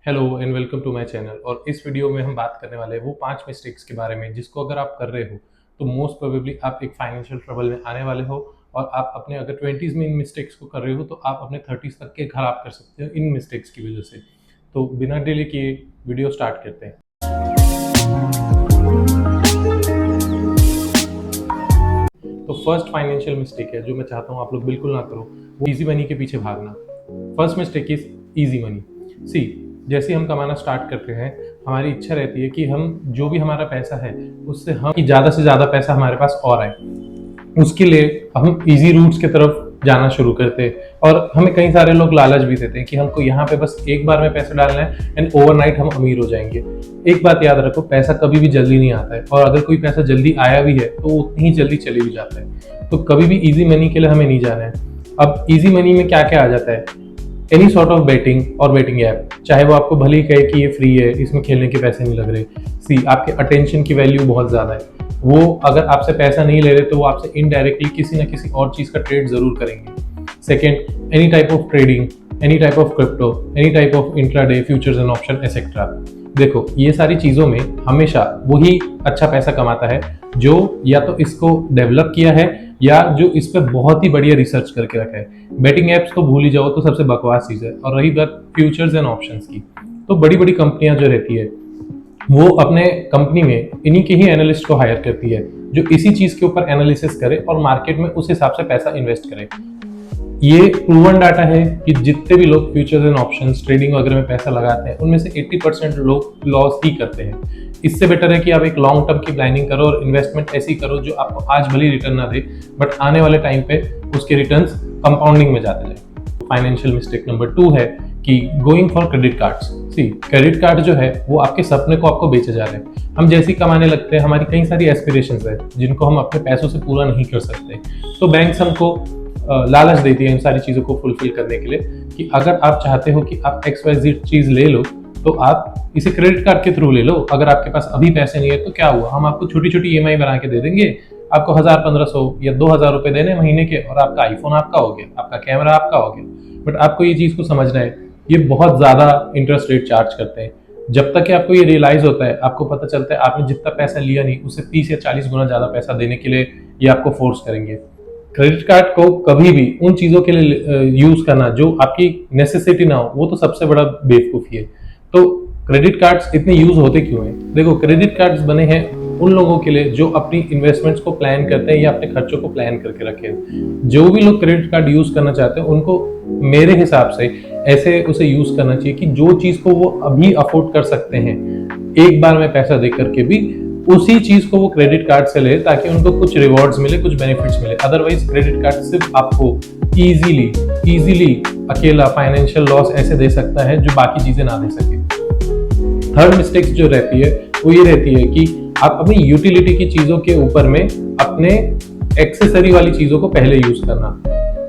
Hello and welcome to my channel. और इस video में हम बात करने वाले हैं वो 5 मिस्टेक्स के बारे में जिसको अगर आप कर रहे हो तो मोस्ट प्रोबेबली आप एक फाइनेंशियल ट्रबल में आने वाले हो। और आप अपने अगर 20s में इन मिस्टेक्स को कर रहे हो तो आप अपने 30s तक के खराब कर सकते हो इन मिस्टेक्स की वजह से। तो बिना डिले किए वीडियो स्टार्ट करते हैं। तो फर्स्ट फाइनेंशियल मिस्टेक है जो मैं चाहता हूँ आप लोग बिल्कुल ना करो, वो इजी मनी के पीछे भागना। First mistake is easy money. See, जैसे हम कमाना स्टार्ट करते हैं हमारी इच्छा रहती है कि हम जो भी हमारा पैसा है उससे हम ज़्यादा से ज़्यादा पैसा हमारे पास और आए। उसके लिए हम इजी रूट्स की तरफ जाना शुरू करते हैं और हमें कई सारे लोग लालच भी देते हैं कि हमको यहाँ पे बस एक बार में पैसा डालना है एंड ओवरनाइट हम अमीर हो जाएंगे। एक बात याद रखो, पैसा कभी भी जल्दी नहीं आता है और अगर कोई पैसा जल्दी आया भी है तो उतनी ही जल्दी चले भी जाता है। तो कभी भी इजी मनी के लिए हमें नहीं जाना है। अब इजी मनी में क्या क्या आ जाता है? एनी सॉर्ट ऑफ बेटिंग और बेटिंग ऐप, चाहे वो आपको भले ही कहे कि ये फ्री है, इसमें खेलने के पैसे नहीं लग रहे। सी, आपके अटेंशन की वैल्यू बहुत ज़्यादा है। वो अगर आपसे पैसा नहीं ले रहे तो वो आपसे इनडायरेक्टली किसी ना किसी और चीज़ का ट्रेड ज़रूर करेंगे। Second, any type of trading, any type of crypto, any type of intraday futures and option etcetera. देखो, ये सारी चीज़ों में हमेशा वही अच्छा पैसा कमाता है जो या तो इसको डेवलप किया है या जो इस पर बहुत ही बढ़िया रिसर्च करके रखा है। बेटिंग एप्स तो भूल ही जाओ, तो सबसे बकवास चीज़ है। और रही बात फ्यूचर्स एंड ऑप्शंस की, तो बड़ी बड़ी कंपनियां जो रहती है वो अपने कंपनी में इन्हीं के ही एनालिस्ट को हायर करती है जो इसी चीज़ के ऊपर एनालिसिस करे और मार्केट में उस हिसाब से पैसा इन्वेस्ट करे। ये प्रूवन डाटा है कि जितने भी लोग फ्यूचर्स एंड ऑप्शंस ट्रेडिंग वगैरह में पैसा लगाते हैं उनमें से 80% लोग लॉस ही करते हैं। इससे बेटर है कि आप एक लॉन्ग टर्म की प्लानिंग करो और इन्वेस्टमेंट ऐसी करो जो आपको आज भले रिटर्न ना दे बट आने वाले टाइम पे उसके रिटर्न्स कंपाउंडिंग में जाते जाए। फाइनेंशियल मिस्टेक नंबर 2 है कि going for credit cards. See, credit card जो है वो आपके सपने को आपको बेचे जा रहे हैं। हम जैसे ही कमाने लगते हैं हमारी कई सारी एस्पिरेशंस है जिनको हम अपने पैसों से पूरा नहीं कर सकते, तो बैंक्स हमको लालच देती है इन सारी चीज़ों को फुलफिल करने के लिए कि अगर आप चाहते हो कि आप XYZ चीज़ ले लो तो आप इसे क्रेडिट कार्ड के थ्रू ले लो। अगर आपके पास अभी पैसे नहीं है तो क्या हुआ, हम आपको छोटी छोटी EMI बना के दे देंगे। आपको 1000-1500 या 2000 रुपए देने महीने के और आपका आईफोन आपका हो गया, आपका कैमरा आपका हो गया। बट आपको ये चीज़ को समझना है, ये बहुत ज़्यादा इंटरेस्ट रेट चार्ज करते हैं। जब तक कि आपको ये रियलाइज होता है, आपको पता चलता है आपने जितना पैसा लिया नहीं उससे 30 या 40 गुना ज़्यादा पैसा देने के लिए ये आपको फोर्स करेंगे। क्रेडिट कार्ड को कभी भी उन चीज़ों के लिए यूज़ करना जो आपकी नेसेसिटी ना हो, वो तो सबसे बड़ा बेवकूफ़ी है। तो क्रेडिट कार्ड्स इतने यूज़ होते क्यों हैं? देखो, क्रेडिट कार्ड्स बने हैं उन लोगों के लिए जो अपनी इन्वेस्टमेंट्स को प्लान करते हैं या अपने खर्चों को प्लान करके रखे हैं। जो भी लोग क्रेडिट कार्ड यूज़ करना चाहते हैं उनको मेरे हिसाब से ऐसे उसे यूज़ करना चाहिए कि जो चीज़ को वो अभी अफोर्ड कर सकते हैं एक बार में पैसा दे करके भी उसी चीज को वो क्रेडिट कार्ड से ले ताकि उनको कुछ रिवॉर्ड्स मिले, कुछ बेनिफिट्स मिले। अदरवाइज क्रेडिट कार्ड सिर्फ आपको इजीली अकेला फाइनेंशियल लॉस ऐसे दे सकता है जो बाकी चीजें ना दे सके। थर्ड मिस्टेक्स जो रहती है वो ये रहती है कि आप अपनी यूटिलिटी की चीजों के ऊपर में अपने एक्सेसरी वाली चीजों को पहले यूज करना।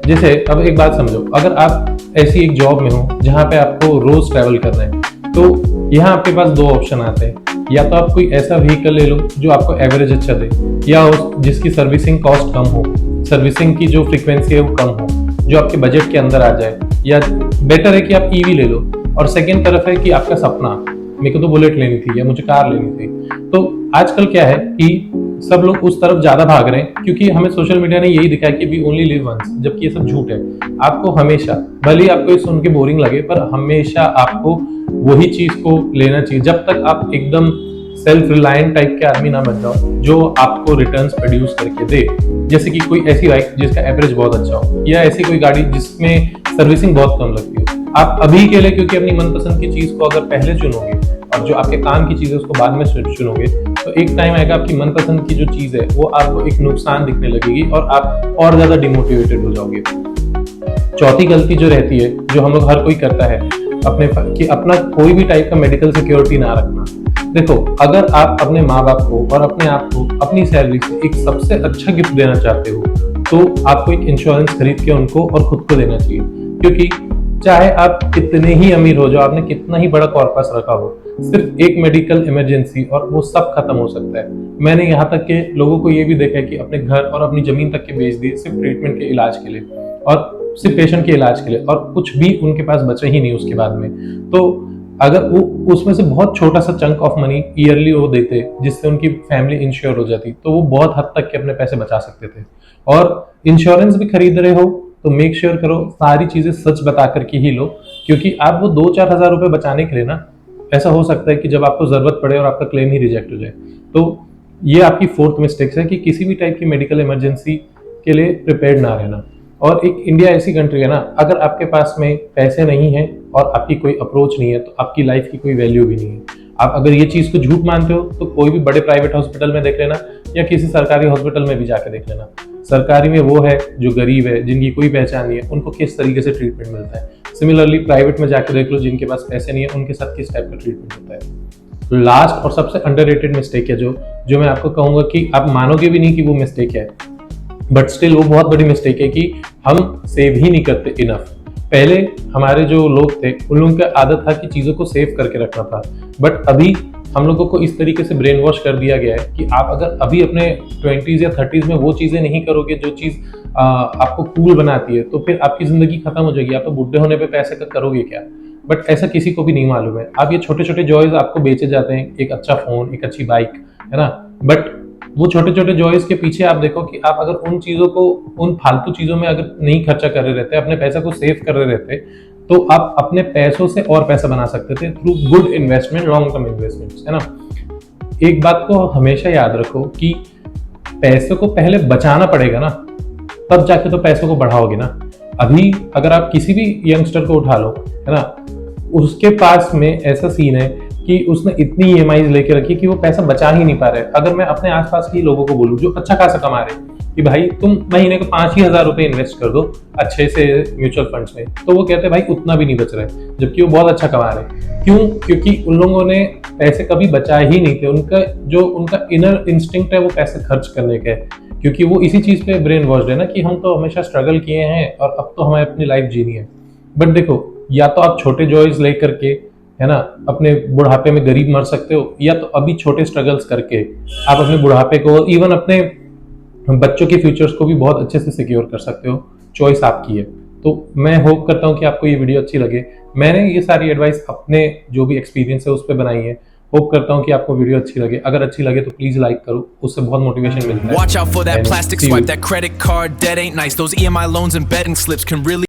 जैसे अब एक बात समझो, अगर आप ऐसी एक जॉब में हो जहां पे आपको रोज ट्रैवल करना है तो यहाँ आपके पास 2 ऑप्शन आते हैं। या तो आप कोई ऐसा व्हीकल ले लो जो आपको एवरेज अच्छा दे, या जिसकी सर्विसिंग कॉस्ट कम हो, सर्विसिंग की जो फ्रीक्वेंसी है वो कम हो, जो आपके बजट के अंदर आ जाए। या बेटर है कि आप EV ले लो। और सेकेंड तरफ है कि आपका सपना, मेरे को तो बुलेट लेनी थी या मुझे कार लेनी थी। तो आजकल क्या है कि सब लोग उस तरफ ज्यादा भाग रहे हैं क्योंकि हमें सोशल मीडिया ने यही दिखाया कि वी ओनली लिव वंस, जबकि ये सब झूठ है। आपको हमेशा, भले ही आपको ये सुन के बोरिंग लगे, पर हमेशा आपको वही चीज को लेना चाहिए जब तक आप एकदम सेल्फ रिलायंट टाइप के आदमी ना बन जाओ जो आपको रिटर्न्स प्रोड्यूस करके दे। जैसे कि कोई ऐसी बाइक जिसका एवरेज बहुत अच्छा हो, या ऐसी कोई गाड़ी जिसमें सर्विसिंग बहुत कम लगती हो। आप अभी के लिए क्योंकि अपनी मनपसंद की चीज को अगर पहले चुनोगे और जो आपके काम की चीज है उसको बाद में चुनोगे तो एक टाइम आएगा आपकी मनपसंद की जो चीज है वो आपको एक नुकसान दिखने लगेगी और आप और ज्यादा डिमोटिवेटेड हो जाओगे। चौथी गलती जो रहती है, जो हम लोग हर कोई करता है, अपना कोई भी टाइप का मेडिकल सिक्योरिटी ना रखना। देखो, अगर आप अपने माँ बाप को और अपने आप को अपनी सैलरी से एक सबसे अच्छा गिफ्ट देना चाहते हो तो आपको एक इंश्योरेंस खरीद के उनको और खुद को देना चाहिए। क्योंकि चाहे आप कितने ही अमीर हो जाओ, आपने कितना ही बड़ा कॉर्पस रखा हो, सिर्फ एक मेडिकल इमरजेंसी और वो सब खत्म हो सकता है। मैंने यहाँ तक के लोगों को ये भी देखा है कि अपने घर और अपनी जमीन तक के बेच दिए सिर्फ ट्रीटमेंट के इलाज के लिए और सिर्फ पेशेंट के इलाज के लिए, और कुछ भी उनके पास बचा ही नहीं उसके बाद में। तो अगर वो उसमें से बहुत छोटा सा चंक ऑफ मनी ईयरली वो देते जिससे उनकी फैमिली इंश्योर हो जाती, तो वो बहुत हद तक के अपने पैसे बचा सकते थे। और इंश्योरेंस भी खरीद रहे हो तो मेक श्योर करो सारी चीजें सच बता करके ही लो, क्योंकि आप वो 2-4 हज़ार रुपए बचाने के लिए ना, ऐसा हो सकता है कि जब आपको जरूरत पड़े और आपका क्लेम ही रिजेक्ट हो जाए। तो ये आपकी फोर्थ मिस्टेक है कि किसी भी टाइप की मेडिकल इमरजेंसी के लिए प्रिपेयर्ड ना रहना। और एक इंडिया ऐसी कंट्री है ना, अगर आपके पास में पैसे नहीं है और आपकी कोई अप्रोच नहीं है तो आपकी लाइफ की कोई वैल्यू भी नहीं है। आप अगर ये चीज को झूठ मानते हो तो कोई भी बड़े प्राइवेट हॉस्पिटल में देख लेना या किसी सरकारी हॉस्पिटल में भी जाके देख लेना। सरकारी में वो है जो गरीब है, जिनकी कोई पहचान नहीं है, उनको किस तरीके से ट्रीटमेंट मिलता है। सिमिलरली प्राइवेट में जाके देख लो, जिनके पास पैसे नहीं है उनके साथ किस टाइप का ट्रीटमेंट होता है। लास्ट और सबसे अंडररेटेड मिस्टेक है जो मैं आपको कहूंगा कि आप मानोगे भी नहीं कि वो मिस्टेक है, बट स्टिल वो बहुत बड़ी मिस्टेक है कि हम सेव ही नहीं करते इनफ। पहले हमारे जो लोग थे उन लोगों की आदत था कि चीज़ों को सेव करके रखना था, बट अभी हम लोगों को इस तरीके से ब्रेन वॉश कर दिया गया है कि आप अगर अभी अपने 20s या 30s में वो चीज़ें नहीं करोगे जो चीज़ आपको कूल बनाती है, तो फिर आपकी ज़िंदगी खत्म हो जाएगी। आप तो बुढ़े होने पे पैसे का करोगे क्या? बट ऐसा किसी को भी नहीं मालूम है। आप ये छोटे छोटे जॉयज आपको बेचे जाते हैं, एक अच्छा फ़ोन, एक अच्छी बाइक, है ना, बट वो छोटे छोटे जॉयज के पीछे आप देखो कि आप अगर उन चीज़ों को, उन फालतू चीज़ों में अगर नहीं खर्चा कर रहे रहते, अपने पैसा को सेव कर रहे रहते, तो आप अपने पैसों से और पैसा बना सकते थे through good investment, long term investments, है ना। एक बात को हमेशा याद रखो कि पैसे को पहले बचाना पड़ेगा ना, तब जाके तो पैसों को बढ़ाओगे ना। अभी अगर आप किसी भी यंगस्टर को उठा लो, है ना, उसके पास में ऐसा सीन है कि उसने इतनी ईएमआईज लेके रखी कि वो पैसा बचा ही नहीं पा रहे। अगर मैं अपने आसपास के लोगों को बोलूं जो अच्छा खासा कमा रहे कि भाई तुम महीने को 5,000 रुपए इन्वेस्ट कर दो अच्छे से म्यूचुअल फंड्स में, तो वो कहते हैं भाई उतना भी नहीं बच रहा है, जबकि वो बहुत अच्छा कमा रहे। क्यों? क्योंकि उन लोगों ने पैसे कभी बचाए ही नहीं थे। उनका इनर इंस्टिंक्ट है वो पैसे खर्च करने का है, क्योंकि वो इसी चीज पे ब्रेन वॉश्ड है ना कि हम तो हमेशा स्ट्रगल किए हैं और अब तो हमें अपनी लाइफ जीनी है। बट देखो, या तो आप छोटे जॉयज लेकर के, है ना, अपने बुढ़ापे में गरीब मर सकते हो, या तो अभी छोटे स्ट्रगल्स करके आप अपने बुढ़ापे को, इवन अपने बच्चों के फ्यूचर्स को भी बहुत अच्छे से सिक्योर कर सकते हो। चॉइस आपकी है। तो मैं होप करता हूँ कि आपको ये वीडियो अच्छी लगे। मैंने ये सारी एडवाइस अपने जो भी एक्सपीरियंस है उस पर बनाई है। होप करता हूँ कि आपको वीडियो अच्छी लगे। अगर अच्छी लगे तो प्लीज लाइक करो, उससे बहुत मोटिवेशन मिलता है। Watch out for that plastic swipe, that credit card debt ain't nice. Those EMI loans and betting slips can really